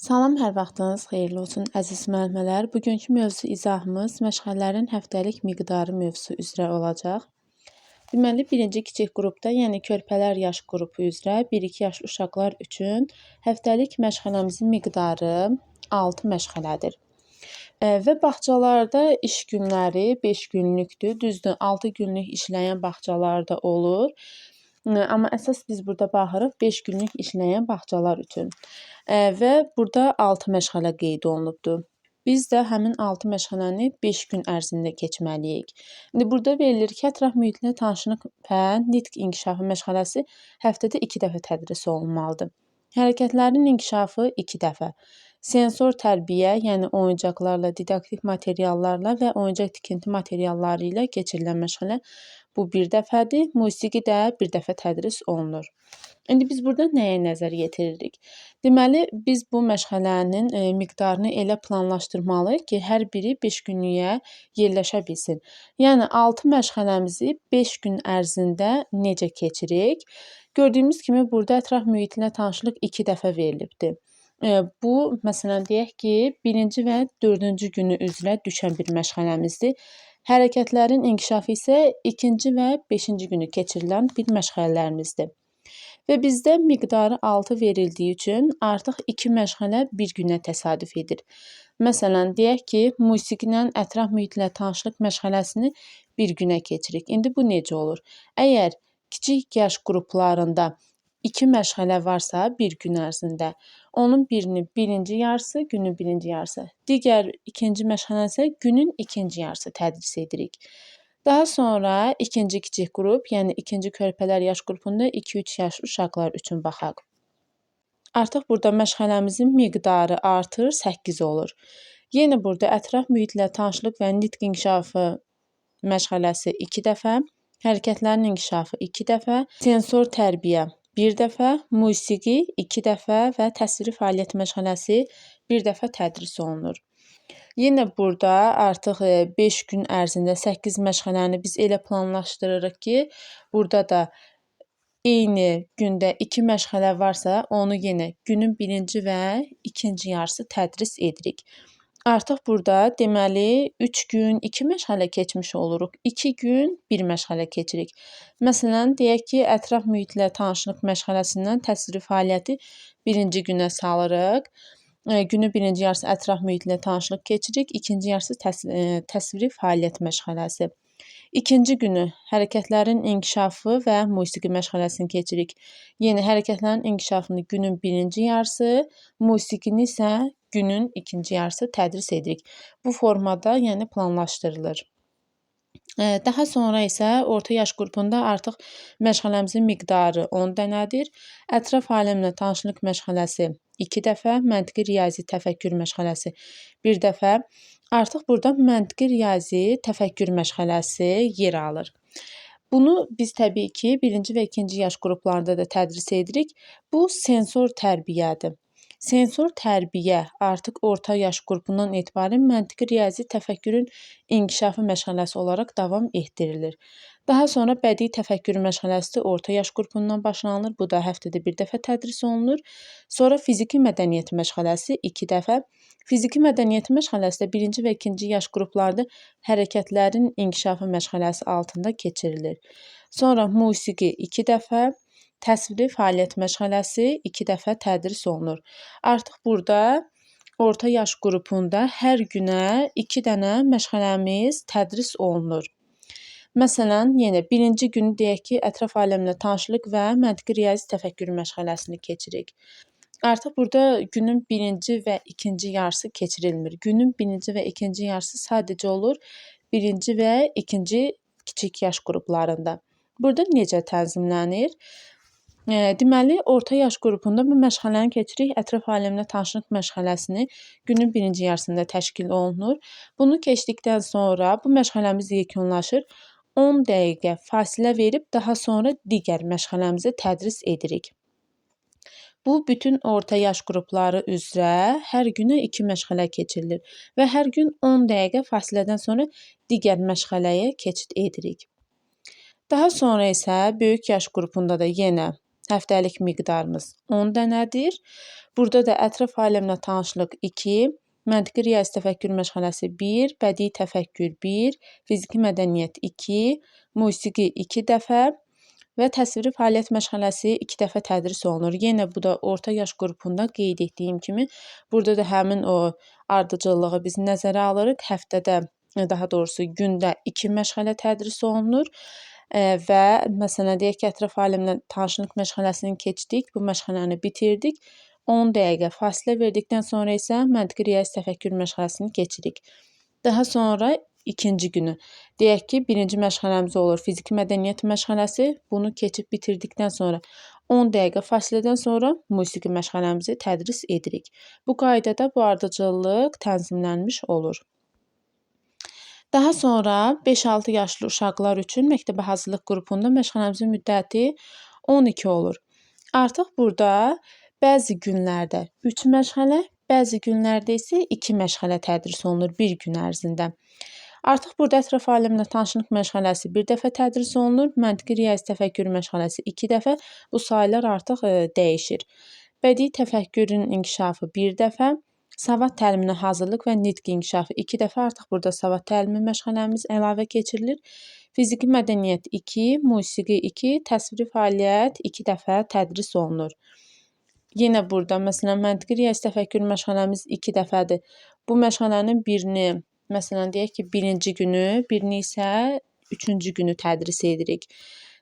Salam, hər vaxtınız xeyirli olsun, əziz müəllimələr. Bugünkü mövzu izahımız məşğələlərin həftəlik miqdarı mövzusu üzrə olacaq. Deməli, birinci kiçik qrupda, yəni körpələr yaş qrupu üzrə 1-2 yaş uşaqlar üçün həftəlik məşğələmizin miqdarı 6 məşğələdir. Və bağçalarda iş günləri 5 günlükdür. Düzdür, 6 günlük işləyən bağçalar da olur. Amma əsas biz burada baxırıq 5 günlük işləyən bağçalar üçün. Və burada 6 məşğələ qeyd olunubdur. Biz də həmin 6 məşğələni 5 gün ərzində keçməliyik. İndi burada verilir ki, ətraf mühitlə tanışlıq və nitq inkişafı məşğələsi həftədə 2 dəfə tədris olunmalıdır. Hərəkətlərin inkişafı 2 dəfə. Sensor tərbiyə, yəni oyuncaqlarla, didaktik materiallarla və oyuncaq tikinti materialları ilə keçirilən məşğələ bu 1 dəfədir. Musiqi də 1 dəfə tədris olunur. İndi biz burada nəyə nəzər yetiririk? Deməli, biz bu məşğələnin miqdarını elə planlaşdırmalıyıq ki, hər biri 5 günlüyə yerləşə bilsin. Yəni 6 məşğələmizi 5 gün ərzində necə keçirik? Gördüyümüz kimi burada ətraf mühitlə tanışlıq 2 dəfə verilibdir. Bu, məsələn, deyək ki, 1-ci və 4-cü günü üzrə düşən bir məşğələmizdir. Hərəkətlərin inkişafı isə 2-ci və 5-ci günü keçirilən bir məşğələlərimizdir. Və bizdə miqdarı 6 verildiyi üçün artıq 2 məşğələ bir günə təsadüf edir. Məsələn, deyək ki, musiqi ilə ətraf mühitlə tanışlıq məşğələsini bir günə keçirik. İndi bu necə olur? Əgər kiçik yaş qruplarında 2 məşğələ varsa bir gün ərzində, onun birini birinci yarısı, günün birinci yarısı, digər ikinci məşğələ isə günün ikinci yarısı tədris edirik. Daha sonra ikinci kiçik qrup, yəni ikinci körpələr yaş qrupunda 2-3 yaş uşaqlar üçün baxaq. Artıq burada məşğələmizin miqdarı artır, 8 olur. Yenə burada ətraf mühitlə tanışlıq və nitq inkişafı məşğələsi 2 dəfə, hərəkətlərin inkişafı 2 dəfə, sensor tərbiyə 1 dəfə, musiqi 2 dəfə və təsviri fəaliyyət məşğələsi 1 dəfə tədris olunur. Yenə burada artıq 5 gün ərzində 8 məşğələni biz elə planlaşdırırıq ki, burada da eyni gündə 2 məşğələ varsa, onu yenə günün birinci və ikinci yarısı tədris edirik. Artıq burada deməli 3 gün 2 məşğələ keçmiş oluruq. 2 gün 1 məşğələ keçirik. Məsələn, deyək ki, ətraf mühitlə tanışlıq məşğələsindən təsviri fəaliyyəti 1-ci günə salırıq. Günün birinci yarısı ətraf mühitlə tanışlıq keçirik, ikinci yarısı təsviri fəaliyyət məşğələsi. İkinci günü hərəkətlərin inkişafı və musiqi məşğələsini keçirik. Yenə hərəkətlərin inkişafını günün birinci yarısı, musiqini isə günün ikinci yarısı tədris edirik. Bu formada, yəni planlaşdırılır. Daha sonra isə orta yaş qrupunda artıq məşğələmizin miqdarı 10 dənədir. Ətraf aləmlə tanışlıq məşğələsi 2 dəfə, məntiqi riyazi təfəkkür məşğələsi 1 dəfə. Artıq burada məntiqi riyazi təfəkkür məşğələsi yer alır. Bunu biz təbii ki, 1-ci və 2-ci yaş qruplarında da tədris edirik. Bu sensor tərbiyədir. Sensor tərbiyə artıq orta yaş qrupundan etibarən məntiqi riyazi təfəkkürün inkişafı məşğələsi olaraq davam etdirilir. Daha sonra bədii təfəkkür məşğələsi orta yaş qrupundan başlanılır. Bu da həftədə 1 dəfə tədris olunur. Sonra fiziki mədəniyyət məşğələsi 2 dəfə. Fiziki mədəniyyət məşğələsi də 1-ci və 2-ci yaş qruplarda hərəkətlərin inkişafı məşğələsi altında keçirilir. Sonra musiqi 2 dəfə, təsviri fəaliyyət məşğələsi 2 dəfə tədris olunur. Artıq burada orta yaş qrupunda hər günə 2 dənə məşğələmiz tədris olunur. Məsələn, yenə 1-ci günü deyək ki, ətraf aləmlə tanışlıq və məntiqi riyazi təfəkkür məşğələsini keçirik. Artıq burada günün 1-ci və 2-ci yarısı keçirilmir. Günün 1-ci və 2-ci yarısı sadəcə olur 1-ci və 2-ci kiçik yaş qruplarında. Burada necə tənzimlənir? Deməli, orta yaş qrupunda bu məşğələni keçirik. Ətraf aləmlə tanışlıq məşğələsini günün 1-ci yarısında təşkil olunur. Bunu keçdikdən sonra bu məşğələmiz yekunlaşır. 10 dəqiqə fasilə verib daha sonra digər məşğələmizi tədris edirik. Bu, bütün orta yaş qrupları üzrə hər günə 2 məşğələ keçirilir və hər gün 10 dəqiqə fasilədən sonra digər məşğələyə keçid edirik. Daha sonra isə böyük yaş qrupunda da yenə həftəlik miqdarımız 10 dənədir. Burada da ətraf aləmlə tanışlıq 2, məntiqi riyazi təfəkkür məşğələsi 1, bədii təfəkkür 1, fiziki mədəniyyət 2, musiqi 2 dəfə və təsviri fəaliyyət məşğələsi 2 dəfə tədris olunur. Yenə bu da orta yaş qrupunda qeyd etdiyim kimi, burada da həmin o ardıcıllığı biz nəzərə alırıq. Həftədə, daha doğrusu gündə 2 məşğələ tədris olunur və məsələn deyək ki, ətraf aləmlə tanışlıq məşğələsini keçdik, bu məşğələni bitirdik. 10 dəqiqə fasilə verdikdən sonra isə məntiqi riyazi təfəkkür məşğələsini keçirik. Daha sonra ikinci günü. Deyək ki, birinci məşğələmiz olur fiziki mədəniyyət məşğələsi. Bunu keçib bitirdikdən sonra 10 dəqiqə fasilədən sonra musiqi məşğələmizi tədris edirik. Bu qaydada bu ardıcıllıq tənzimlənmiş olur. Daha sonra 5-6 yaşlı uşaqlar üçün məktəbə hazırlıq qrupunda məşğələmizin müddəti 12 olur. Artıq burada bəzi günlərdə 3 məşğələ, bəzi günlərdə isə 2 məşğələ tədris olunur bir gün ərzində. Artıq burada ətraf aləmlə tanışlıq məşğələsi 1 dəfə tədris olunur, məntiqi riyazi təfəkkür məşğələsi 2 dəfə, bu sayılar artıq dəyişir. Bədii təfəkkürün inkişafı 1 dəfə, savad təliminə hazırlıq və nitq inkişafı 2 dəfə, artıq burada savad təlimi məşğələmiz əlavə keçirilir. Fiziki mədəniyyət 2, musiqi 2, təsviri fəaliyyət 2 dəfə tədris olunur. Yenə burada, məsələn, məntiqi riyazi təfəkkür məşğələmiz 2 dəfədir. Bu məşğələnin birini, məsələn, deyək ki, birinci günü, birini isə üçüncü günü tədris edirik.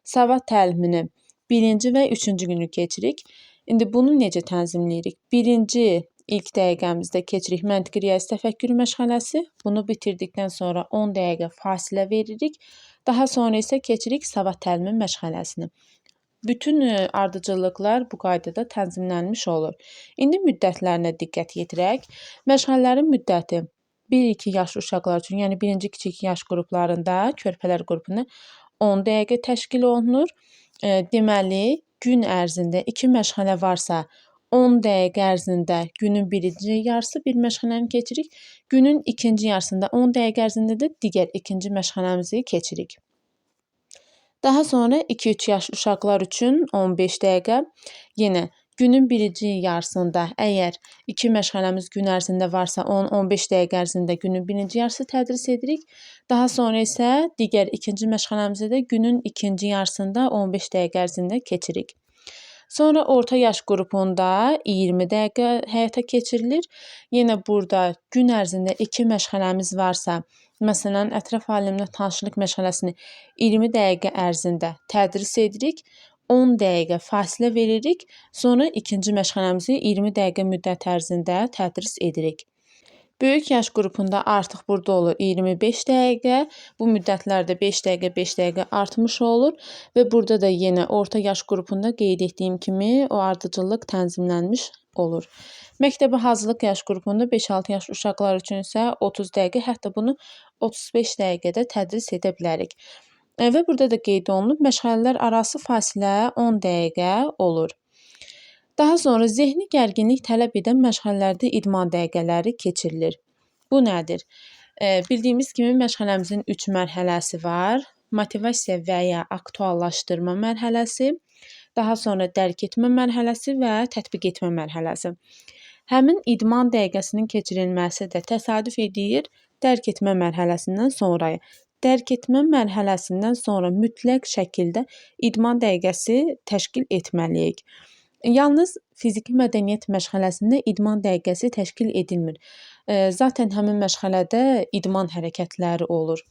Savad təlimini birinci və üçüncü günü keçirik. İndi bunu necə tənzimləyirik? Birinci ilk dəqiqəmizdə keçirik məntiqi riyazi təfəkkür məşğələsi. Bunu bitirdikdən sonra 10 dəqiqə fasilə veririk. Daha sonra isə keçirik savad təlimi məşğələsini. Bütün ardıcıllıqlar bu qaydada tənzimlənmiş olur. İndi müddətlərinə diqqət yetirək. Məşğələlərin müddəti 1-2 yaş uşaqlar üçün, yəni birinci kiçik yaş qruplarında, körpələr qrupunda 10 dəqiqə təşkil olunur. Deməli, gün ərzində 2 məşğələ varsa, 10 dəqiqə ərzində günün birinci yarısı bir məşğələni keçirik. Günün ikinci yarısında 10 dəqiqə ərzində də digər ikinci məşğələmizi keçirik. Daha sonra 2-3 yaş uşaqlar üçün 15 dəqiqə. Yenə günün birinci yarısında əgər 2 məşğələmiz gün ərzində varsa, 10-15 dəqiqə ərzində günün birinci yarısı tədris edirik. Daha sonra isə digər ikinci məşğələmizi də günün ikinci yarısında 15 dəqiqə ərzində keçirik. Sonra orta yaş qrupunda 20 dəqiqə həyata keçirilir. Yenə burada gün ərzində 2 məşğələmiz varsa, məsələn, ətraf aləmlə tanışlıq məşğələsini 20 dəqiqə ərzində tədris edirik. 10 dəqiqə fasilə veririk. Sonra ikinci məşğələmizi 20 dəqiqə müddət ərzində tədris edirik. Böyük yaş qrupunda artıq burada olur 25 dəqiqə. Bu müddətlərdə 5 dəqiqə, 5 dəqiqə artmış olur və burada da yenə orta yaş qrupunda qeyd etdiyim kimi o ardıcıllıq tənzimlənmiş olur. Məktəbə hazırlıq yaş qrupunda 5-6 yaş uşaqlar üçün isə 30 dəqiqə, hətta bunu 35 dəqiqədə tədris edə bilərik. Və burada da qeyd olunub, məşğələlər arası fasilə 10 dəqiqə olur. Daha sonra zehni gərginlik tələb edən məşğələlərdə idman dəqiqələri keçirilir. Bu nədir? Bildiyimiz kimi məşğələmizin 3 mərhələsi var. Motivasiya və ya aktuallaşdırma mərhələsi, daha sonra dərk etmə mərhələsi və tətbiq etmə mərhələsi. Həmin idman dəqiqəsinin keçirilməsi də təsadüf edir dərk etmə mərhələsindən sonraya. Dərk etmə mərhələsindən sonra mütləq şəkildə idman dəqiqəsi təşkil etməliyik. Yalnız fiziki mədəniyyət məşğələsində idman dəqiqəsi təşkil edilmir. Zaten həmin məşğələdə idman hərəkətləri olur.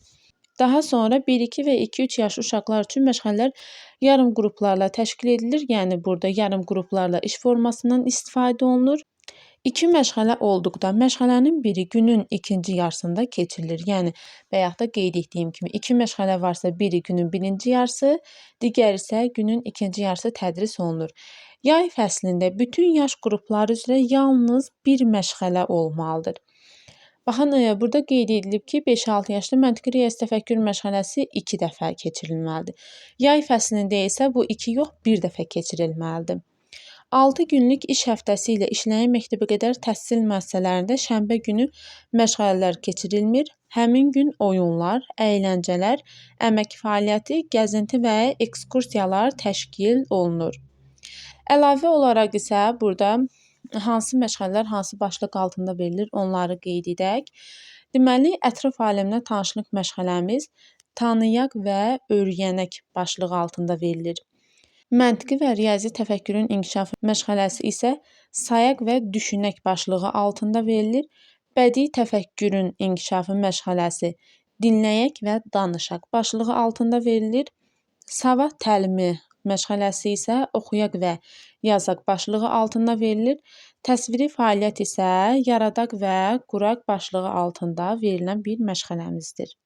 Daha sonra 1-2 və 2-3 yaş uşaqlar üçün məşğələlər yarım qruplarla təşkil edilir. Yəni burada yarım qruplarla iş formasından istifadə olunur. 2 məşğələ olduqda məşğələnin biri günün ikinci yarısında keçirilir. Yəni bayaq da qeyd etdiyim kimi 2 məşğələ varsa, biri günün birinci yarısı, digəri isə günün ikinci yarısı tədris olunur. Yay fəslində bütün yaş qrupları üzrə yalnız bir məşğələ olmalıdır. Baxın, burada qeyd edilib ki, 5-6 yaşlı məntiqi riyazi təfəkkür məşğələsi 2 dəfə keçirilməlidir. Yay fəslində isə bu 2 yox, 1 dəfə keçirilməlidir. 6 günlük iş həftəsi ilə işləyən məktəbəqədər təhsil müəssisələrində şənbə günü məşğələlər keçirilmir. Həmin gün oyunlar, əyləncələr, əmək fəaliyyəti, gəzinti və ekskursiyalar təşkil olunur. Əlavə olaraq isə burada hansı məşğələlər hansı başlıq altında verilir, onları qeyd edək. Deməli, ətraf aləminə tanışlıq məşğələmiz tanıyaq və öyrənək başlığı altında verilir. Məntiqi və riyazi təfəkkürün inkişafı məşğələsi isə sayaq və düşünək başlığı altında verilir. Bədii təfəkkürün inkişafı məşğələsi dinləyək və danışaq başlığı altında verilir. Savad təlimi məşğələsi isə oxuyaq və yazaq başlığı altında verilir. Təsviri fəaliyyət isə yaradaq və quraq başlığı altında verilən bir məşğələmizdir.